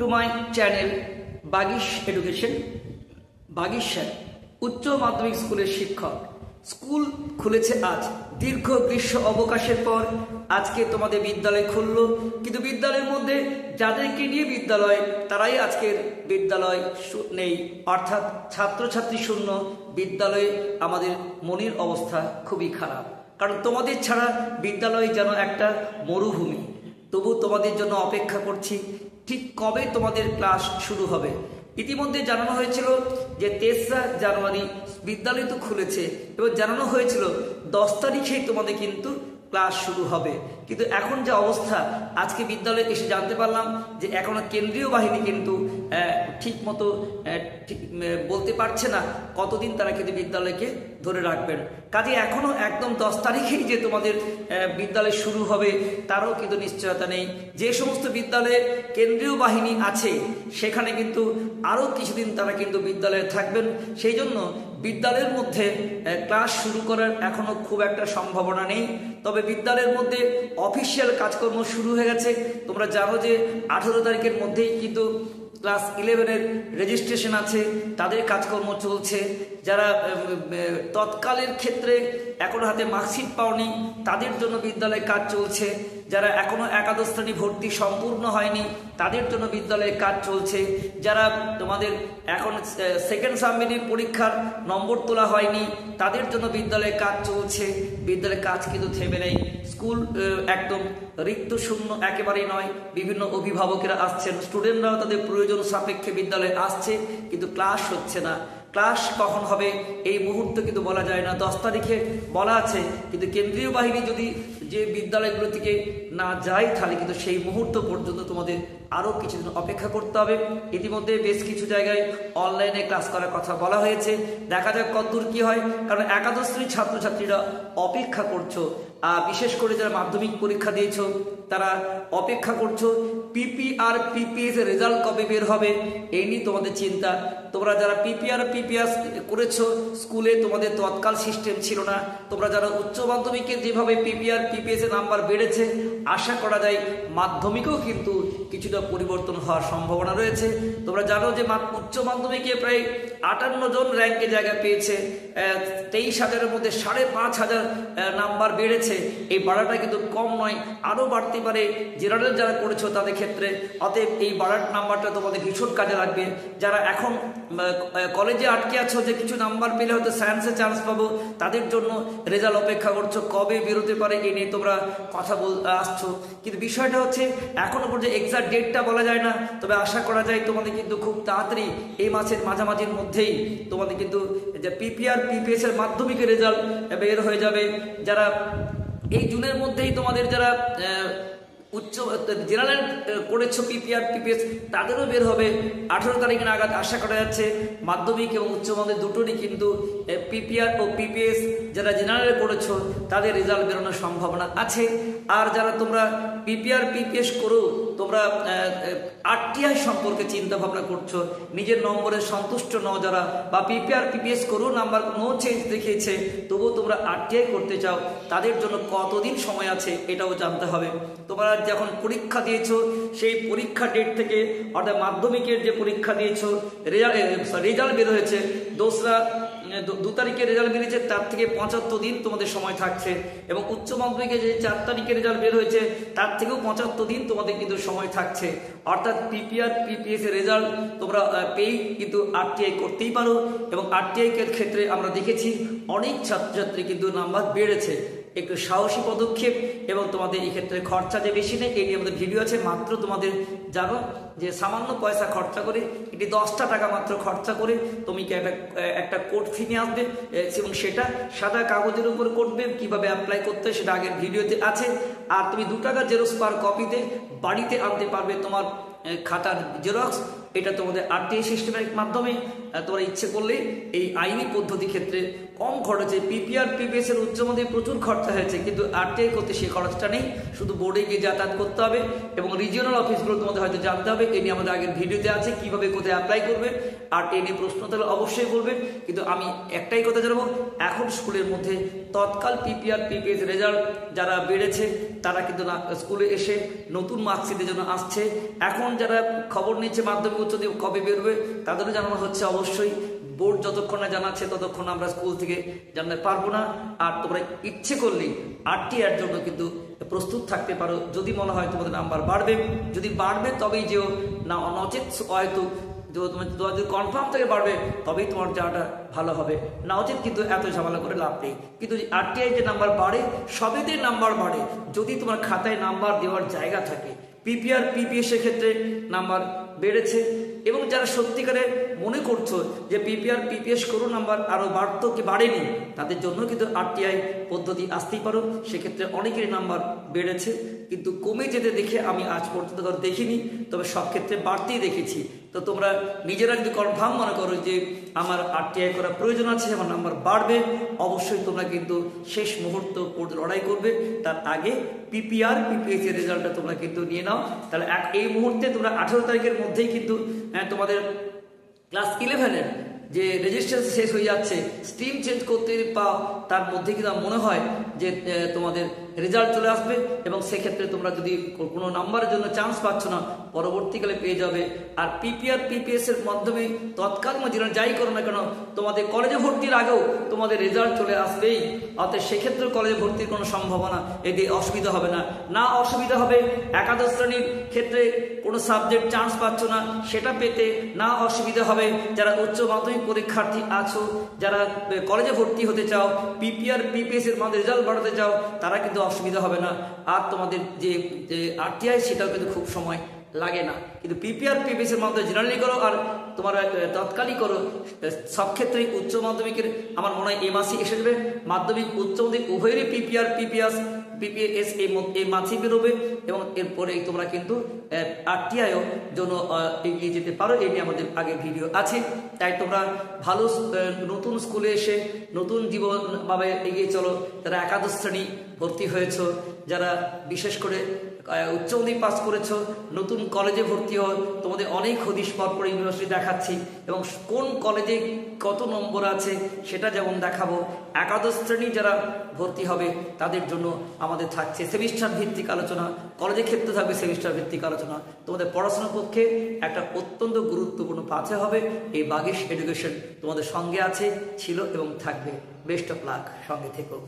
To my channel Bagish education. Bagish sir উচ্চ মাধ্যমিক স্কুলের শিক্ষক। স্কুল খুলেছে আজ, দীর্ঘ গ্রীষ্ম অবকাশের পর আজকে তোমাদের বিদ্যালয় খুললো, কিন্তু বিদ্যালয়ের মধ্যে যাদেরকে নিয়ে বিদ্যালয় তারাই আজকের বিদ্যালয় নেই, অর্থাৎ ছাত্রছাত্রী শূন্য বিদ্যালয়ে। আমাদের মনের অবস্থা খুবই খারাপ, কারণ তোমাদের ছাড়া বিদ্যালয় যেন একটা মরুভূমি। তবু তোমাদের জন্য অপেক্ষা করছি, ঠিক কবে তোমাদের ক্লাস শুরু হবে। ইতিমধ্যে জানানো হয়েছিল যে 3রা জানুয়ারি বিদ্যালয় তো খুলেছে, এবং জানানো হয়েছিল 10 তারিখেই তোমাদের কিন্তু ক্লাস শুরু হবে। কিন্তু এখন যে অবস্থা, আজকে বিদ্যালয়ে এসে জানতে পারলাম যে এখনো কেন্দ্রীয় বাহিনী কিন্তু ঠিক মতো বলতে পারছে না কতদিন তারা কিন্তু বিদ্যালয়কে ধরে রাখবেন। কাজে এখনো একদম 10 তারিখেই যে তোমাদের বিদ্যালয় শুরু হবে তারও কিন্তু নিশ্চয়তা নেই। যে সমস্ত বিদ্যালয়ে কেন্দ্রীয় বাহিনী আছে সেখানে কিন্তু আরও কিছুদিন তারা কিন্তু বিদ্যালয়ে থাকবেন। সেই জন্য বিদ্যালয়ের মধ্যে ক্লাস শুরু করার এখনো খুব একটা সম্ভাবনা নেই। তবে বিদ্যালয়ের মধ্যে অফিসিয়াল কাজকর্ম শুরু হয়ে গেছে। তোমরা জানো যে 18 তারিখের মধ্যেই কিন্তু ক্লাস 11-এর রেজিস্ট্রেশন আছে, তাদের কাজকর্ম চলছে। যারা তৎকালের ক্ষেত্রে এখনো হাতে মার্কশিট পাওনি তাদের জন্য বিদ্যালয়ে কাজ চলছে। যারা এখনো একাদশ শ্রেণী ভর্তি সম্পূর্ণ হয়নি তাদের জন্য বিদ্যালয়ে কাজ চলছে। যারা তোমাদের এখন সেকেন্ড সাবমিটের পরীক্ষার নম্বর তোলা হয়নি তাদের জন্য বিদ্যালয়ে কাজ চলছে। বিদ্যালয়ের কাজ কিন্তু থেমে নেই। স্কুল একদম রিক্ত শূন্য একেবারেই নয়। বিভিন্ন অভিভাবকেরা আসছেন, স্টুডেন্টরাও তাদের প্রয়োজন সাপেক্ষে বিদ্যালয়ে আসছে, কিন্তু ক্লাস হচ্ছে না। ক্লাস কখন হবে এই মুহূর্তে কিন্তু বলা যায় না। 10 তারিখে বলা আছে, কিন্তু কেন্দ্রীয় বাহিনী যদি যে বিদ্যালয়গুলো থেকে না যায় তাহলে কিন্তু সেই মুহূর্ত পর্যন্ত তোমাদের আরও কিছুদিন অপেক্ষা করতে হবে। ইতিমধ্যে বেশ কিছু জায়গায় অনলাইনে ক্লাস করার কথা বলা হয়েছে, দেখা যাক কতদূর কি হয়। কারণ একাদশ শ্রেণীর ছাত্রছাত্রীরা অপেক্ষা করছো, বিশেষ করে যারা মাধ্যমিক পরীক্ষা দিয়েছো তারা অপেক্ষা করছো পিপিআর পিপিএস এর রেজাল্ট কবে বের হবে এই নিয়ে তোমাদের চিন্তা। তোমরা যারা পিপিআর পিপিএস করেছো স্কুলে, তোমাদের তৎকাল সিস্টেম ছিল না। তোমরা যারা উচ্চ মাধ্যমিকে যেভাবে পিপিআর পিপিএস এর নাম্বার বেড়েছে, আশা করা যায় মাধ্যমিকেও কিন্তু কিছুটা পরিবর্তন হওয়ার সম্ভাবনা রয়েছে। তোমরা জানো যে উচ্চ মাধ্যমিকে প্রায় 58 জন র্যাঙ্কে জায়গা পেয়েছে। 23,000-এর মধ্যে 5,500 নাম্বার বেড়েছে। এই বাড়াটা কিন্তু কম নয়, আরও বাড়তে পারে জেনারেল যারা করেছো তাদের ক্ষেত্রে। অতএব এই বাড়ার নাম্বারটা তোমাদের ভীষণ কাজে লাগবে। যারা এখন কলেজে আটকে আছো যে কিছু নাম্বার পেলে হয়তো সায়েন্সে চান্স পাবো, তাদের জন্য রেজাল্ট অপেক্ষা করছো কবে বেরোতে পারে এই নিয়ে তোমরা কথা আসছো। কিন্তু বিষয়টা হচ্ছে এখনো পর্যন্ত এক্সাক্ট ডেটটা বলা যায় না। তবে আশা করা যায় তোমাদের কিন্তু খুব তাড়াতাড়ি এই মাসের মাঝামাঝির মধ্যেই তোমাদের কিন্তু যে পিপিআর পিপিএস এর মাধ্যমিকের রেজাল্ট বের হয়ে যাবে। যারা এই জুনের মধ্যেই তোমাদের যারা উচ্চ জেনারেল করেছো পিপিআর পিপিএস তাদেরও বের হবে 18 তারিখে নাগাদ আশা করা যাচ্ছে। মাধ্যমিক এবং উচ্চ মাধ্যমিক দুটোরই কিন্তু পিপিআর ও পিপিএস যারা জেনারেল করেছো তাদের রেজাল্ট বেরোনোর সম্ভাবনা আছে। আর যারা তোমরা পিপিআর পিপিএস করো, তোমরা আরটিআই সম্পর্কে চিন্তা ভাবনা করছো, নিজের নম্বরে সন্তুষ্ট নও যারা, বা পিপিআর পিপিএস করো নাম্বার নো চেঞ্জ দেখিয়েছে তবুও তোমরা আরটিআই করতে চাও, তাদের জন্য কতদিন সময় আছে এটাও জানতে হবে। তোমরা যখন পরীক্ষা দিয়েছো সেই পরীক্ষা ডেট থেকে, অর্থাৎ মাধ্যমিকের যে পরীক্ষা দিয়েছো রেজাল্ট বের হয়েছে 2 তারিখে রেজাল্ট বেরিয়েছে, তার থেকে 75 দিন তোমাদের সময় থাকছে। এবং উচ্চ মাধ্যমিকে যে 4 তারিখে রেজাল্ট বের হয়েছে তার থেকেও 75 দিন তোমাদের কিন্তু সময় থাকছে। অর্থাৎ পিপিআর পিপিএস এর রেজাল্ট তোমরা পেয়ে কিন্তু আরটিআই করতেই পারো। এবং আরটিআই এর ক্ষেত্রে আমরা দেখেছি অনেক ছাত্রছাত্রী কিন্তু নাম্বার বেড়েছে। একটু সাহসী পদক্ষেপ, এবং তোমাদের এই ক্ষেত্রে খরচা যে বেশি নেই এই নিয়ে আমাদের ভিডিও আছে। মাত্র তোমাদের জানো যে সামান্য পয়সা খরচা করে, এটি 10টা টাকা মাত্র খরচা করে তুমি একটা কোড ফি নিয়ে আসবে, এবং সেটা সাদা কাগজের উপর করবে। কিভাবে অ্যাপ্লাই করতে হয় সেটা আগের ভিডিওতে আছে। আর তুমি 2 টাকা জেরক্স পার কপিতে বাড়িতে আনতে পারবে তোমার খাতার জেরক্স। এটা তোমাদের আরটিআই সিস্টেমের মাধ্যমে তোমরা ইচ্ছে করলে এই আইনি পদ্ধতি ক্ষেত্রে কম খরচে পিপিআর পিপিএস এর উচ্চ মাধ্যমিক প্রচুর খরচা হয়েছে, কিন্তু আরটিআই করতে সেই খরচটা নেই। শুধু বোর্ডে গিয়ে যাতায়াত করতে হবে এবং রিজিওনাল অফিসগুলো তোমাদের হয়তো জানতে হবে। এই নিয়ে আমাদের আগের ভিডিওতে আছে কিভাবে কোথায় অ্যাপ্লাই করবে। আর এই নিয়ে প্রশ্ন তাহলে অবশ্যই বলবে, কিন্তু আমি একটাই কথা জানাবো, এখন স্কুলের মধ্যে তৎকাল পিপিআর পিপিএস রেজাল্ট যারা বেড়েছে তারা কিন্তু স্কুলে এসে নতুন মার্কশিটের জন্য আসছে। এখন যারা খবর নিচ্ছে মাধ্যমিক উচ্চ কবে বেরোবে তাদেরও জানানো হচ্ছে। অবশ্যই বোর্ড যতক্ষণ না জানাচ্ছে ততক্ষণ আমরা স্কুল থেকে জানাতে পারবো না। আর তোমরা ইচ্ছে করলেই RTR জন্য কিন্তু প্রস্তুত থাকতে পারো। যদি মনে হয় তোমাদের নাম্বার বাড়বে, যদি বাড়বে তবেই যেও, না নচেত হয়তো যদি কনফার্ম থেকে বাড়বে তবেই তোমার যাওয়াটা ভালো হবে, না উচিত কিন্তু এত ঝামেলা করে লাভ নেই। কিন্তু RTI যে নাম্বার বাড়ে, সবেদের নাম্বার বাড়ে যদি তোমার খাতায় নাম্বার দেওয়ার জায়গা থাকে। পিপিআর পিপিএস এর ক্ষেত্রে নাম্বার বেড়েছে, এবং যারা সত্যিকারে মনে করছো যে পিপিআর পিপিএস করো নাম্বার আরও বাড়তো কি বাড়েনি, তাদের জন্য কিন্তু RTI পদ্ধতি আসতেই পারো। সেক্ষেত্রে অনেকেরই নাম্বার বেড়েছে, কিন্তু কমে যেতে দেখে আমি আজ পর্যন্ত দেখিনি, তবে সব ক্ষেত্রে বাড়তেই দেখেছি। তো তোমরা নিজেরা যদি কনফার্ম মনে করো যে আমার RTI করা প্রয়োজন আছে, আমার নাম্বার বাড়বে, অবশ্যই তোমরা কিন্তু শেষ মুহূর্ত লড়াই করবে। তার আগে পিপিআর পিপিএস এর রেজাল্টটা তোমরা কিন্তু নিয়ে নাও। তাহলে এই মুহূর্তে তোমরা 18 তারিখের মধ্যেই কিন্তু তোমাদের ক্লাস 11-এর যে রেজিস্ট্রেশন শেষ হয়ে যাচ্ছে, স্ট্রিম চেঞ্জ করতে পাও, তার মধ্যে কিন্তু মনে হয় যে তোমাদের রেজাল্ট চলে আসবে, এবং সেক্ষেত্রে তোমরা যদি কোনো নাম্বারের জন্য চান্স পাচ্ছ না, পরবর্তীকালে পেয়ে যাবে। আর পিপিআর পিপিএস এর মাধ্যমে তৎকাল যেন যাই করো না কেন, তোমাদের কলেজে ভর্তির আগেও তোমাদের রেজাল্ট চলে আসবেই। অর্থাৎ সেক্ষেত্রে কলেজে ভর্তির কোনো সম্ভাবনা এতে অসুবিধা হবে না। না অসুবিধা হবে একাদশ শ্রেণীর ক্ষেত্রে কোনো সাবজেক্ট চান্স পাচ্ছ না, সেটা পেতে না অসুবিধা হবে। যারা উচ্চ মাধ্যমিক পরীক্ষার্থী আছো, যারা কলেজে ভর্তি হতে চাও, পিপিআর পিপিএস এর মধ্যে রেজাল্ট বাড়াতে চাও, তারা কিন্তু অসুবিধা হবে না। আর তোমাদের যে RTI সেটাও কিন্তু খুব সময় লাগে না। কিন্তু পিপিআর পিপিএস এর মধ্যে জেনারেলি করো আর তোমার তৎকালই করো, সব ক্ষেত্রেই উচ্চ মাধ্যমিকের আমার মনে হয় এই মাসে এসে যাবে। মাধ্যমিক উচ্চ মাধ্যমিক উভয়েরই পিপিআর পিপিএস এই মাসেই বেরোবে, এবং এরপরে তোমরা কিন্তু RTIও জন্য এগিয়ে যেতে পারো। এই নিয়ে আমাদের আগে ভিডিও আছে। তাই তোমরা ভালো নতুন স্কুলে এসে নতুন জীবন ভাবে এগিয়ে চলো। যারা একাদশ শ্রেণী ভর্তি হয়েছ, যারা বিশেষ করে উচ্চ মাধ্যমিক পাস করেছো, নতুন কলেজে ভর্তি হও, তোমাদের অনেক হদিশ পরপর ইউনিভার্সিটি দেখাচ্ছি, এবং কোন কলেজে কত নম্বর আছে সেটা যেমন দেখাবো। একাদশ শ্রেণী যারা ভর্তি হবে তাদের জন্য আমাদের থাকছে সেমিস্টার ভিত্তিক আলোচনা, কলেজের ক্ষেত্রে থাকবে সেমিস্টার ভিত্তিক আলোচনা। তোমাদের পড়াশোনার পক্ষে একটা অত্যন্ত গুরুত্বপূর্ণ পাথে হবে। এই বাগেশ এডুকেশন তোমাদের সঙ্গে আছে, ছিল এবং থাকবে। বেস্ট অফ লাক, সঙ্গে থেকো।